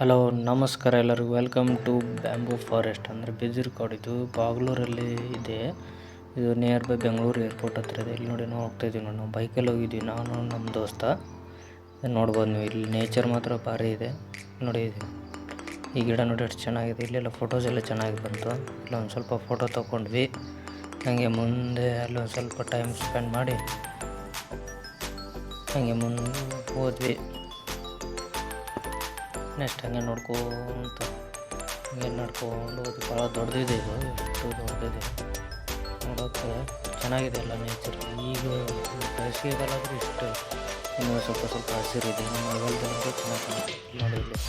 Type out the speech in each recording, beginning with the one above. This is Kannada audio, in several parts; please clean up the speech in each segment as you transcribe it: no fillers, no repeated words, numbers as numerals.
ಹಲೋ ನಮಸ್ಕಾರ ಎಲ್ಲರಿಗೂ. Welcome to bamboo forest. ಅಂದರೆ ಬಿದಿರು ಕಾಡು. ಇದು ಬಾಗ್ಲೂರಲ್ಲಿ ಇದೆ. ಇದು ನಿಯರ್ ಬೈ ಬೆಂಗಳೂರು ಏರ್ಪೋರ್ಟ್ ಹತ್ರ ಇದೆ. ಇಲ್ಲಿ ನೋಡಿ ನಾವು ಹೋಗ್ತಾಯಿದ್ದೀವಿ. ನಾವು ಬೈಕಲ್ಲಿ ಹೋಗಿದ್ವಿ, ನಾನು ನಮ್ಮ ದೋಸ್ತ. ನೋಡ್ಬೋದು ನೀವು, ಇಲ್ಲಿ ನೇಚರ್ ಮಾತ್ರ ಭಾರಿ ಇದೆ ನೋಡಿ. ಈ ಗಿಡ ನೋಡಿ ಎಷ್ಟು ಚೆನ್ನಾಗಿದೆ. ಇಲ್ಲೆಲ್ಲ ಫೋಟೋಸ್ ಎಲ್ಲ ಚೆನ್ನಾಗಿ ಬಂತು. ಇಲ್ಲೊಂದು ಸ್ವಲ್ಪ ಫೋಟೋ ತೊಗೊಂಡ್ವಿ. ಹಾಗೆ ಮುಂದೆ ಅಲ್ಲೊಂದು ಸ್ವಲ್ಪ ಟೈಮ್ ಸ್ಪೆಂಡ್ ಮಾಡಿ ಹಾಗೆ ಮುಂದೆ ಹೋದ್ವಿ. ನೆಕ್ಸ್ಟ್ ಹಂಗೆ ನೋಡ್ಕೊಂತ ಹಂಗೆ ನಡ್ಕೊಂಡು ಹೋದ್ವಿ. ಭಾಳ ದೊಡ್ಡದಿದೆ ಇದು, ಎಷ್ಟು ದೊಡ್ಡದಿದೆ ನೋಡೋಕ್ಕೆ ಚೆನ್ನಾಗಿದೆ ಎಲ್ಲ ನೇಚರ್. ಈಗ ಬೇಸಿಗೆಗಾಲಾದರೂ ಇಷ್ಟು ಇನ್ನೂ ಸ್ವಲ್ಪ ಹಸಿರಿದೆ. ಮಳೆಗಾಲದಲ್ಲಂತೂ ಚೆನ್ನಾಗಿ ನೋಡಿ. ಇಲ್ಲಿ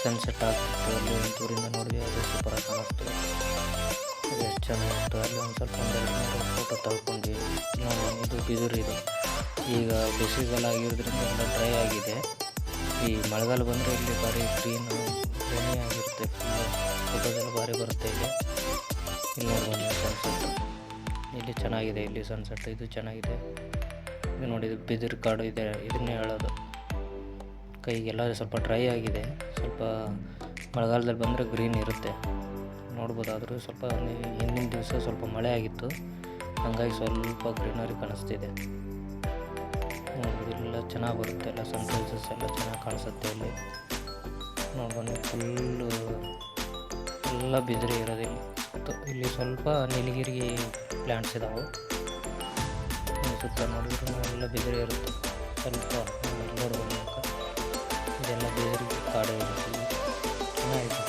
ಸನ್ಸೆಟ್ ಆಗ್ತಿತ್ತು, ಅಲ್ಲಿ ಒಂದು ದೂರಿಂದ ನೋಡಿದ್ವಿ, ಅದು ಸೂಪರಾಗಿ ಕಾಣಿಸ್ತು. ಅದು ಎಷ್ಟು ಚೆನ್ನಾಗಿತ್ತು. ಅಲ್ಲಿ ಒಂದು ಸ್ವಲ್ಪ ಒಂದೆರಡು ಫೋಟೋ ತಗೊಂಡ್ವಿ. ನೋಡಿ, ಇದು ಬಿದಿರು ಇದೆ. ಈಗ ಬೇಸಿಗೆಗಾಲ ಆಗಿರೋದ್ರಿಂದ ಎಲ್ಲ ಡ್ರೈ ಆಗಿದೆ. ಈ ಮಳೆಗಾಲ ಬಂದರೆ ಇಲ್ಲಿ ಭಾರಿ ಗ್ರೀನು ಆಗಿರುತ್ತೆ. ಫೋಟೋಸೆಲ್ಲ ಭಾರಿ ಬರುತ್ತೆ ಇಲ್ಲಿ. ಇಲ್ಲಿ ನೋಡ್ಬೋದು ಸನ್ಸೆಟ್, ಇಲ್ಲಿ ಚೆನ್ನಾಗಿದೆ. ಇಲ್ಲಿ ಸನ್ಸೆಟ್ ಇದು ಚೆನ್ನಾಗಿದೆ. ಇದು ನೋಡಿ, ಇದು ಬಿದಿರು ಕಾಡು ಇದೆ. ಇದನ್ನೇ ಹೇಳೋದು. ಕೈಗೆಲ್ಲ ಸ್ವಲ್ಪ ಡ್ರೈ ಆಗಿದೆ. ಸ್ವಲ್ಪ ಮಳೆಗಾಲದಲ್ಲಿ ಬಂದರೆ ಗ್ರೀನ್ ಇರುತ್ತೆ ನೋಡ್ಬೋದು. ಆದರೂ ಸ್ವಲ್ಪ ಹಿಂದಿನ ದಿವಸ ಸ್ವಲ್ಪ ಮಳೆ ಆಗಿತ್ತು, ಹಾಗಾಗಿ ಸ್ವಲ್ಪ ಗ್ರೀನರಿ ಕಾಣಿಸ್ತಿದೆ ನೋಡ್ಬೋದು. ಇಲ್ಲೆಲ್ಲ ಚೆನ್ನಾಗಿ ಬರುತ್ತೆ, ಎಲ್ಲ ಸನ್ರೈಸಸ್ ಎಲ್ಲ ಚೆನ್ನಾಗಿ ಕಾಣಿಸುತ್ತೆ ಇಲ್ಲಿ ನೋಡ್ಬೋದು. ಫುಲ್ಲು ಎಲ್ಲ ಬಿದಿರು ಇರೋದಿಲ್ಲ. ಇಲ್ಲಿ ಸ್ವಲ್ಪ ನೀಲಗಿರಿ ಪ್ಲ್ಯಾಂಟ್ಸ್ ಇದ್ದಾವೆ ಸುತ್ತ. ನೋಡಿದ್ರು ಎಲ್ಲ ಬಿದಿರು ಇರುತ್ತೆ ಸ್ವಲ್ಪ ನೋಡ್ಬೋದು. ಇದೆಲ್ಲ ಬಿದಿರು ಕಾಡು ಇರುತ್ತೆ. ಚೆನ್ನಾಗಿದೆ.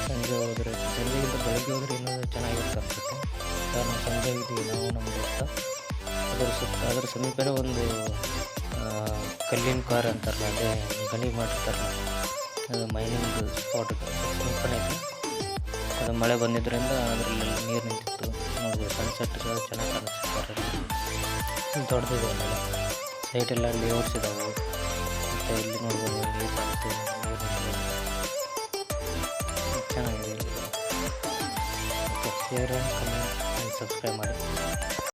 ಸಂಜೆ ಹೋದರೆ, ಸಂಜೆಗಿಂತ ಬೆಳಗ್ಗೆ ಹೋದರೆ ಇನ್ನೂ ಚೆನ್ನಾಗಿರುತ್ತೆ ಅನಿಸುತ್ತೆ. ನಾವು ಸಂಜೆ ಇದ್ದೀವಿ, ನಾವು ನಮ್ಮ ದೋಸ್ತ. ಅದರ ಸಮೀಪನೇ ಒಂದು ಕಲ್ಲಿನ ಕಾರ್ ಅಂತಾರಲ್ಲ, ಅದೇ ಗಣಿ ಮಾಡಿರ್ತಾರಲ್ಲ, ಅದು ಮೈನಿಂಗ್ ಸ್ಪಾಟ್ ಸಮೀಪನೇ ಇದೆ. ಅದು ಮಳೆ ಬಂದಿದ್ದರಿಂದ ಅದರಲ್ಲಿ ನೀರು ನಿಂತಿತ್ತು ನೋಡ್ಬೋದು. ಸನ್ಸೆಟ್ ಚೆನ್ನಾಗಿ ಕಾಣಿಸ್ತಾರೆ. ದೊಡ್ಡದಿದೆ ಅಲ್ಲೆಲ್ಲ, ಸೈಡೆಲ್ಲ ಲೇಔಟ್ಸ್ ಇದ್ದಾವೆ. ಮತ್ತು ಇಲ್ಲಿ ನೋಡ್ಬೋದು ನೀರು ಕಾಣಿಸ್ತಿದೆ, ಚೆನ್ನಾಗಿದೆ. Share and comment and subscribe ಮಾಡಿ.